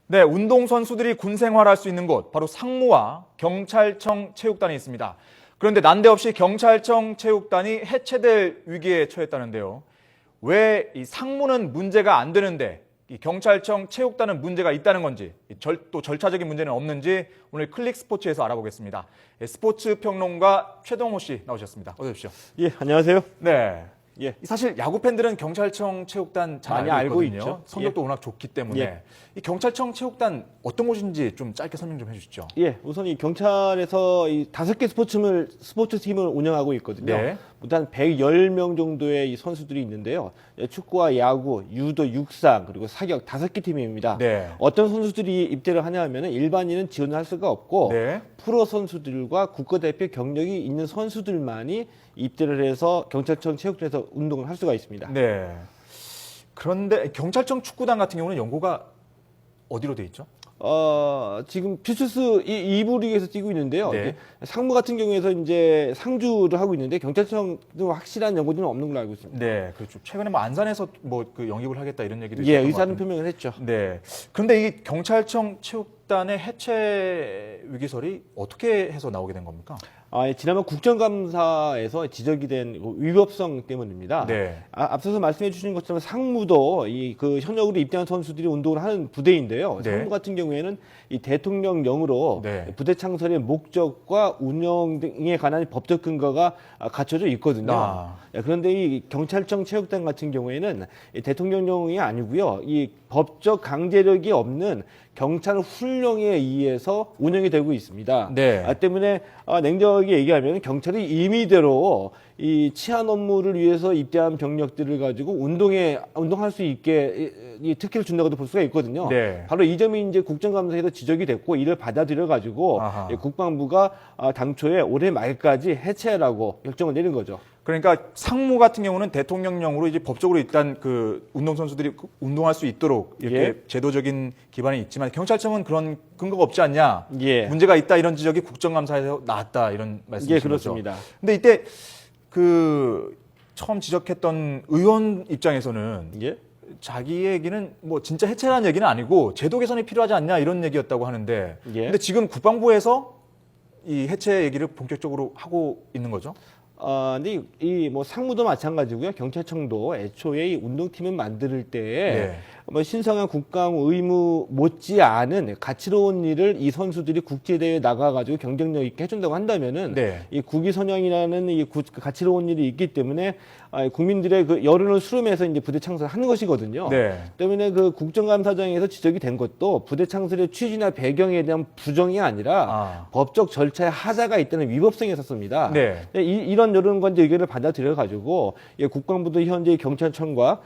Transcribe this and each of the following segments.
네, 운동선수들이 군 생활할 수 있는 곳, 바로 상무와 경찰청 체육단이 있습니다. 그런데 난데없이 경찰청 체육단이 해체될 위기에 처했다는데요. 왜 이 상무는 문제가 안 되는데 이 경찰청 체육단은 문제가 있다는 건지, 또 절차적인 문제는 없는지 오늘 클릭 스포츠에서 알아보겠습니다. 스포츠 평론가 최동호 씨 나오셨습니다. 어서 오십시오. 예, 안녕하세요. 네. 예. 사실 야구 팬들은 경찰청 체육단 잘 많이 알고 알고 있거든요. 있죠. 성적도 예. 워낙 좋기 때문에 예. 이 경찰청 체육단 어떤 곳인지 좀 짧게 설명 좀 해주시죠. 예, 우선 이 경찰에서 이 5개 스포츠팀을 운영하고 있거든요. 네. 일단 110명 정도의 이 선수들이 있는데요. 예, 축구와 야구, 유도, 육상, 그리고 사격 5개 팀입니다. 네. 어떤 선수들이 입대를 하냐면은 일반인은 지원할 수가 없고 네. 프로 선수들과 국가대표 경력이 있는 선수들만이 입대를 해서 경찰청 체육단에서 운동을 할 수가 있습니다. 네. 그런데 경찰청 축구단 같은 경우는 연고가 어디로 돼 있죠? 지금 퓨처스 2부 리그에서 뛰고 있는데요. 네. 이제 상무 같은 경우에서 이제 상주를 하고 있는데 경찰청은 확실한 연고지는 없는 걸로 알고 있습니다. 네, 그렇죠. 최근에 뭐 안산에서 뭐 그 영입을 하겠다 이런 얘기도 예, 있었던 것 의사는 같은데. 표명을 했죠. 네. 그런데 이 경찰청 체육단의 해체 위기설이 어떻게 해서 나오게 된 겁니까? 지난번 국정감사에서 지적이 된 위법성 때문입니다. 네. 앞서서 말씀해 주신 것처럼 상무도 그 현역으로 입대한 선수들이 운동을 하는 부대인데요. 네. 상무 같은 경우에는 이 대통령령으로 네. 부대 창설의 목적과 운영 등에 관한 법적 근거가 갖춰져 있거든요. 그런데 이 경찰청 체육단 같은 경우에는 이 대통령령이 아니고요. 이 법적 강제력이 없는 경찰 훈령에 의해서 운영이 되고 있습니다. 네. 때문에 냉정하게 얘기하면 경찰이 임의대로 이 치안 업무를 위해서 입대한 병력들을 가지고 운동할 수 있게 이 특혜를 준다고도 볼 수가 있거든요. 네. 바로 이 점이 이제 국정감사에서 지적이 됐고 이를 받아들여 가지고 국방부가 당초에 올해 말까지 해체하라고 결정을 내린 거죠. 그러니까 상무 같은 경우는 대통령령으로 이제 법적으로 일단 그 운동선수들이 운동할 수 있도록 이렇게 예. 제도적인 기반이 있지만 경찰청은 그런 근거가 없지 않냐, 예. 문제가 있다 이런 지적이 국정감사에서 나왔다 이런 말씀이신 예, 거죠. 그렇습니다. 근데 이때 그 처음 지적했던 의원 입장에서는 예. 자기 얘기는 뭐 진짜 해체라는 얘기는 아니고 제도 개선이 필요하지 않냐 이런 얘기였다고 하는데, 예. 근데 지금 국방부에서 이 해체 얘기를 본격적으로 하고 있는 거죠? 근데 이 뭐 상무도 마찬가지고요. 경찰청도 애초에 이 운동팀을 만들 때에 네. 뭐 신성한 국방 의무 못지 않은 가치로운 일을 이 선수들이 국제대회에 나가가지고 경쟁력 있게 해준다고 한다면은 네. 이 국위선양이라는 이 가치로운 일이 있기 때문에 국민들의 그 여론을 수렴해서 이제 부대 창설하는 것이거든요. 네. 때문에 그 국정감사장에서 지적이 된 것도 부대 창설의 취지나 배경에 대한 부정이 아니라 법적 절차에 하자가 있다는 위법성이 있었습니다. 네. 이런 여론관제 의견을 받아들여 가지고 국방부도 현재 경찰청과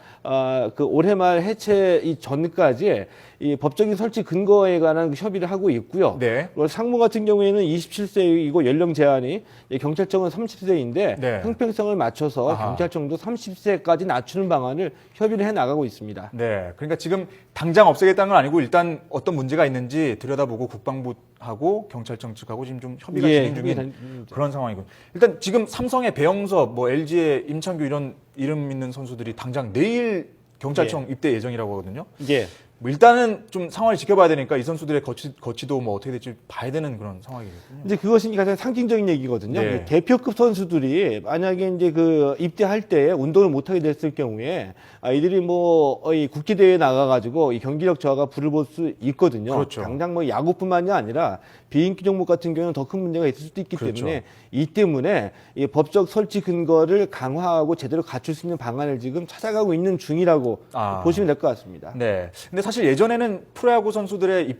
그 올해 말 해체 전까지 이 법적인 설치 근거에 관한 협의를 하고 있고요. 네. 그리고 상무 같은 경우에는 27세이고 연령 제한이 경찰청은 30세인데 네. 형평성을 맞춰서 경찰청도 30세까지 낮추는 방안을 협의를 해 나가고 있습니다. 네. 그러니까 지금 당장 없애겠다는 건 아니고 일단 어떤 문제가 있는지 들여다보고 국방부하고 경찰청 측하고 지금 좀 협의가 진행 중인 그런 상황이군요. 일단 지금 삼성의 배영섭, 뭐 LG의 임창규 이런 이름 있는 선수들이 당장 내일 경찰청 입대 예정이라고 하거든요. 예. 뭐 일단은 좀 상황을 지켜봐야 되니까 이 선수들의 거치도 뭐 어떻게 될지 봐야 되는 그런 상황이거든요. 이제 그것이 가장 상징적인 얘기거든요. 네. 대표급 선수들이 만약에 이제 그 입대할 때 운동을 못하게 됐을 경우에 이들이 뭐 이 국제대회에 나가가지고 이 경기력 저하가 불을 볼 수 있거든요. 그렇죠. 당장 뭐 야구뿐만이 아니라 비인기 종목 같은 경우는 더 큰 문제가 있을 수도 있기 그렇죠. 때문에 이 때문에 이 법적 설치 근거를 강화하고 제대로 갖출 수 있는 방안을 지금 찾아가고 있는 중이라고 보시면 될 것 같습니다. 네. 근데 사실 예전에는 프로야구 선수들의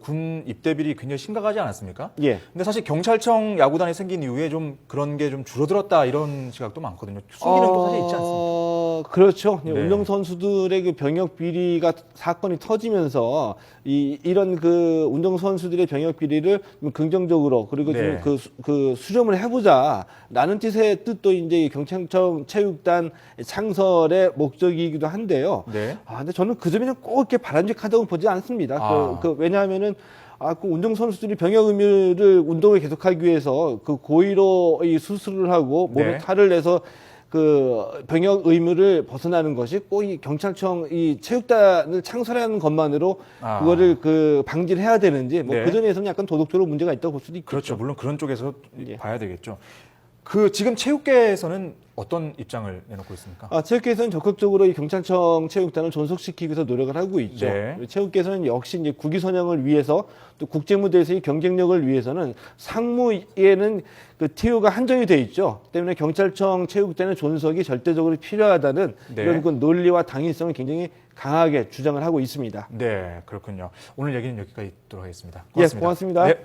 군 입대비리 굉장히 심각하지 않았습니까? 예. 근데 사실 경찰청 야구단이 생긴 이후에 좀 그런 게 좀 줄어들었다 이런 시각도 많거든요. 수기는 또 사실 있지 않습니까? 그렇죠. 네. 운동선수들의 그 병역 비리가 사건이 터지면서 이런 그 운동선수들의 병역 비리를 좀 긍정적으로 그리고 네. 좀 그 수렴을 해보자 라는 뜻의 뜻도 이제 경찰청 체육단 창설의 목적이기도 한데요. 네. 근데 저는 그 점에는 꼭 이렇게 바람직하다고 보지 않습니다. 왜냐하면은 그 운동선수들이 병역 의무를 운동을 계속하기 위해서 그 고의로 이 수술을 하고 몸에 네. 탈을 내서 그 병역 의무를 벗어나는 것이 꼭 이 경찰청 이 체육단을 창설하는 것만으로 그거를 그 방지를 해야 되는지 뭐 네. 그 점에서는 약간 도덕적으로 문제가 있다고 볼 수도 있겠죠. 그렇죠. 물론 그런 쪽에서 예. 봐야 되겠죠. 그 지금 체육계에서는 어떤 입장을 내놓고 있습니까? 체육계에서는 적극적으로 이 경찰청 체육단을 존속시키기 위해서 노력을 하고 있죠. 네. 체육계에서는 역시 이제 국위 선양을 위해서 또 국제 무대에서의 경쟁력을 위해서는 상무에는 그 TU가 한정이 돼 있죠. 때문에 경찰청 체육단의 존속이 절대적으로 필요하다는 네. 이런 그 논리와 당위성을 굉장히 강하게 주장을 하고 있습니다. 네, 그렇군요. 오늘 얘기는 여기까지 듣도록 하겠습니다. 예, 고맙습니다. 네.